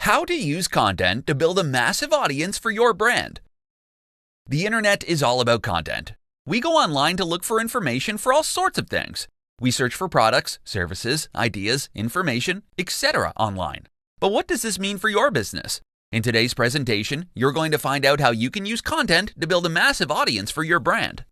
How to use content to build a massive audience for your brand. The internet is all about content. We go online to look for information for all sorts of things. We search for products, services, ideas, information, etc. online. But what does this mean for your business? In today's presentation, you're going to find out how you can use content to build a massive audience for your brand.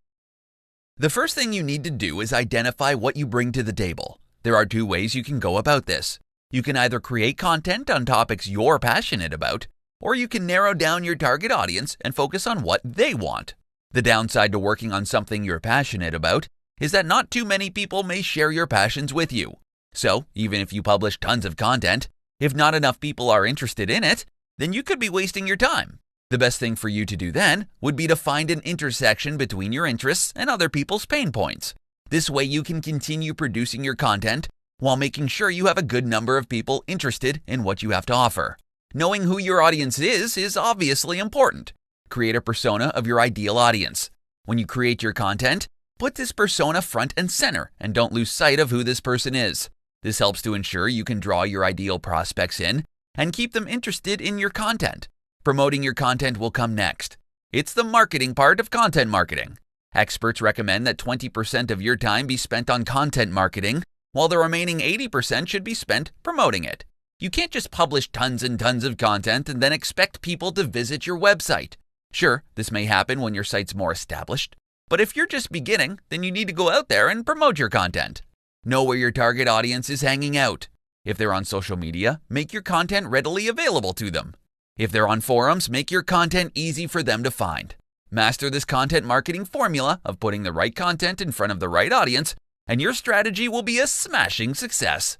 The first thing you need to do is identify what you bring to the table. There are two ways you can go about this. You can either create content on topics you're passionate about, or you can narrow down your target audience and focus on what they want. The downside to working on something you're passionate about is that not too many people may share your passions with you. So, even if you publish tons of content, if not enough people are interested in it, then you could be wasting your time. The best thing for you to do then would be to find an intersection between your interests and other people's pain points. This way you can continue producing your content while making sure you have a good number of people interested in what you have to offer. Knowing who your audience is obviously important. Create a persona of your ideal audience. When you create your content, put this persona front and center and don't lose sight of who this person is. This helps to ensure you can draw your ideal prospects in and keep them interested in your content. Promoting your content will come next. It's the marketing part of content marketing. Experts recommend that 20% of your time be spent on content marketing, while the remaining 80% should be spent promoting it. You can't just publish tons and tons of content and then expect people to visit your website. Sure, this may happen when your site's more established, but if you're just beginning, then you need to go out there and promote your content. Know where your target audience is hanging out. If they're on social media, make your content readily available to them. If they're on forums, make your content easy for them to find. Master this content marketing formula of putting the right content in front of the right audience, and your strategy will be a smashing success.